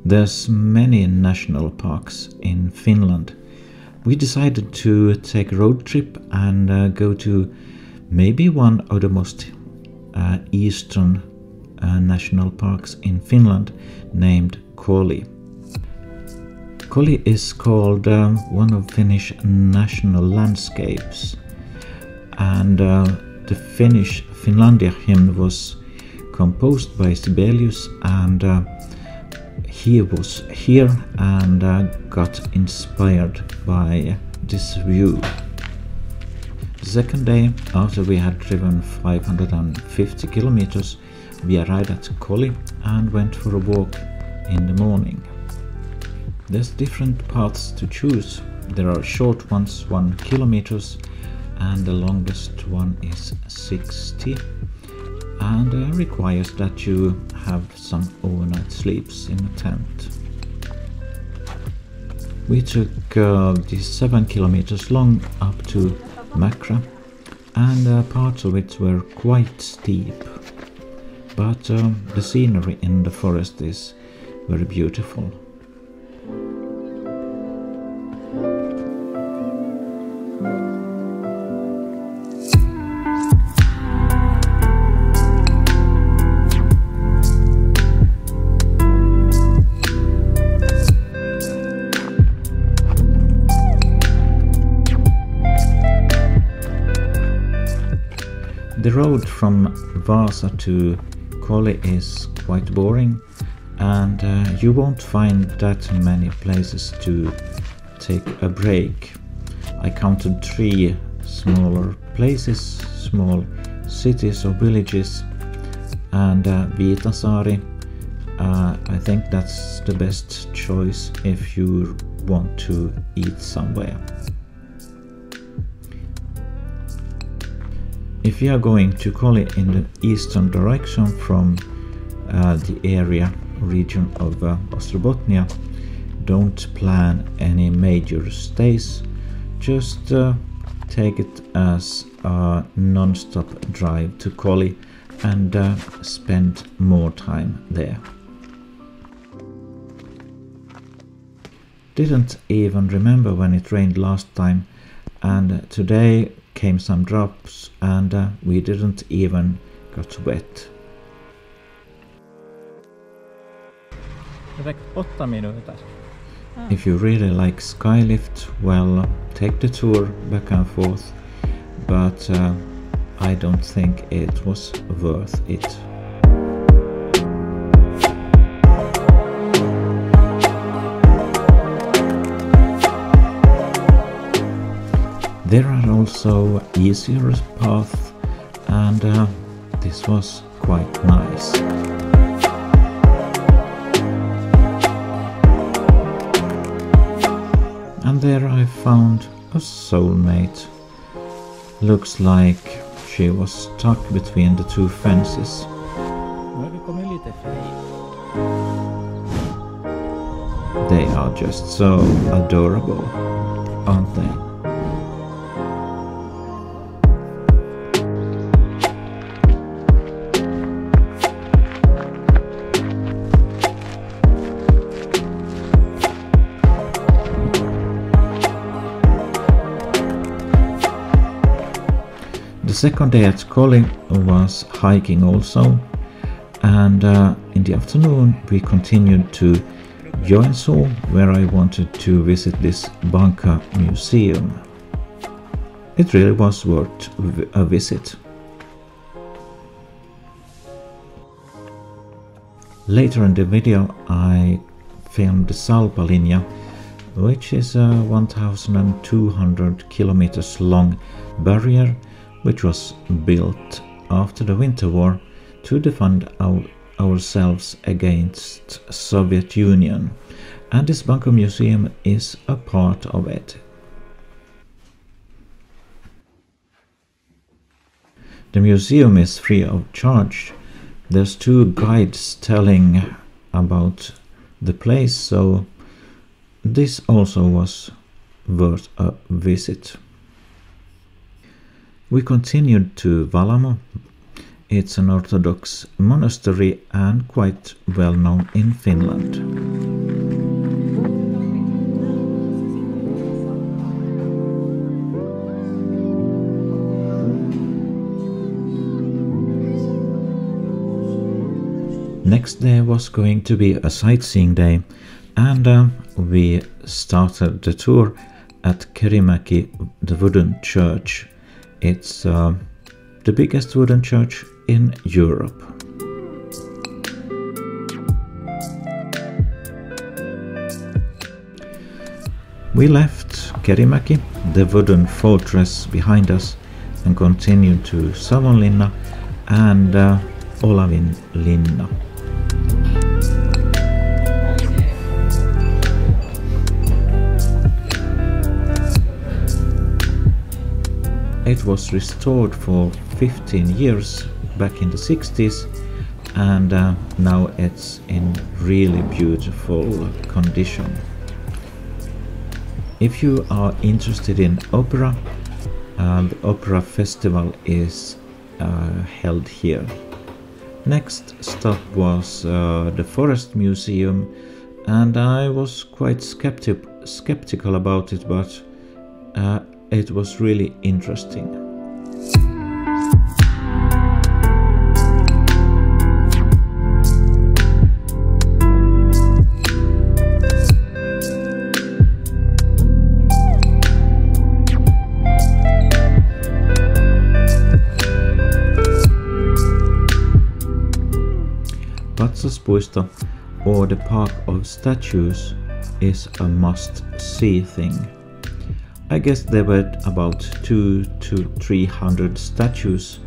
There's many national parks in Finland. We decided to take a road trip and go to maybe one of the most eastern national parks in Finland, named Koli. Koli is called one of Finnish national landscapes, and the Finnish Finlandia hymn was composed by Sibelius, and he was here and got inspired by this view. The second day, after we had driven 550 kilometers, we arrived at Koli and went for a walk in the morning. There's different paths to choose. There are short ones, 1 kilometers, and the longest one is 60, and requires that you have some overnight sleeps in a tent. We took the 7 kilometers long up to Makra, and parts of it were quite steep, but the scenery in the forest is very beautiful. The road from Vaasa to Koli is quite boring, and you won't find that many places to take a break. I counted 3 smaller places, small cities or villages, and Viitasaari. I think that's the best choice if you want to eat somewhere. If you are going to Koli in the eastern direction from the region of Ostrobothnia, don't plan any major stays, just take it as a non-stop drive to Koli and spend more time there. Didn't even remember when it rained last time, and today came some drops, and we didn't even got wet. If you really like skylift, well, take the tour back and forth, but I don't think it was worth it. There are also easier paths, and this was quite nice. And there I found a soulmate. Looks like she was stuck between the 2 fences. They are just so adorable, aren't they? The second day at Koli was hiking also, and in the afternoon we continued to Joensuu, where I wanted to visit this bunker museum. It really was worth a visit. Later in the video I filmed the Salpalinja, which is a 1,200 kilometers long barrier which was built after the Winter War to defend ourselves against Soviet Union, and this bunker museum is a part of it. The museum is free of charge. There's 2 guides telling about the place, so this also was worth a visit. We continued to Valamo. It's an Orthodox monastery and quite well known in Finland. Next day was going to be a sightseeing day, and we started the tour at Kerimäki, the wooden church. It's the biggest wooden church in Europe. We left Kerimäki, the wooden fortress, behind us and continued to Savonlinna and Olavinlinna. It was restored for 15 years back in the 60s, and now it's in really beautiful condition. If you are interested in opera, the opera festival is held here. Next stop was the Forest Museum, and I was quite skeptical about it, but it was really interesting. Patsaspuisto, or the Park of Statues, is a must-see thing. I guess there were about 200 to 300 statues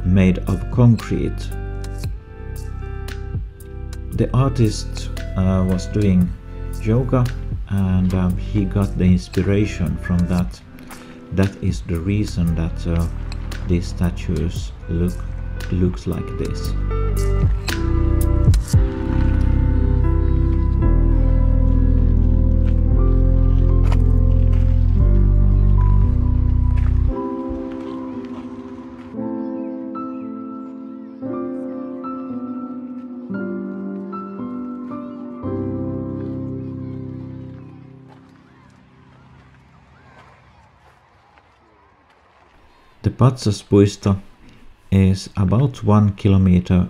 made of concrete. The artist was doing yoga, and he got the inspiration from that. That is the reason that these statues looks like this. The Patsaspuisto is about 1 kilometer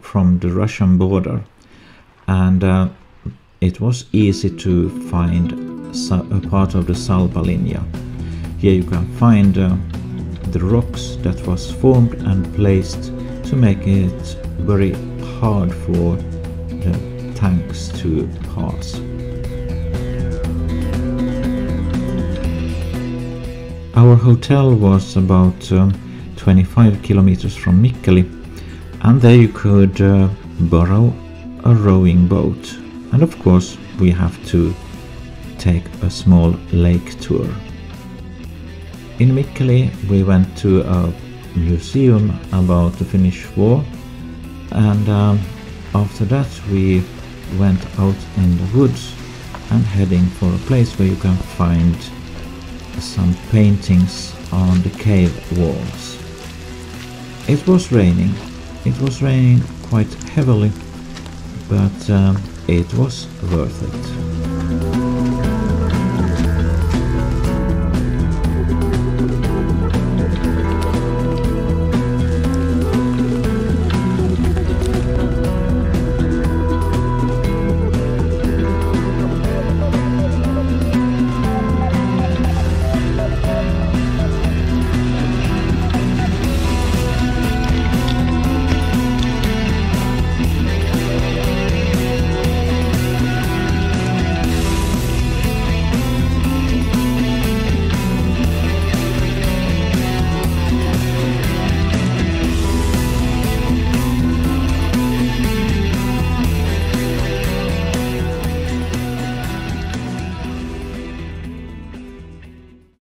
from the Russian border, and it was easy to find a part of the Salpa linea. Here you can find the rocks that was formed and placed to make it very hard for the tanks to pass. Our hotel was about 25 kilometers from Mikkeli, and there you could borrow a rowing boat, and of course we have to take a small lake tour. In Mikkeli we went to a museum about the Finnish war, and after that we went out in the woods and heading for a place where you can find some paintings on the cave walls. It was raining. It was raining quite heavily, but it was worth it.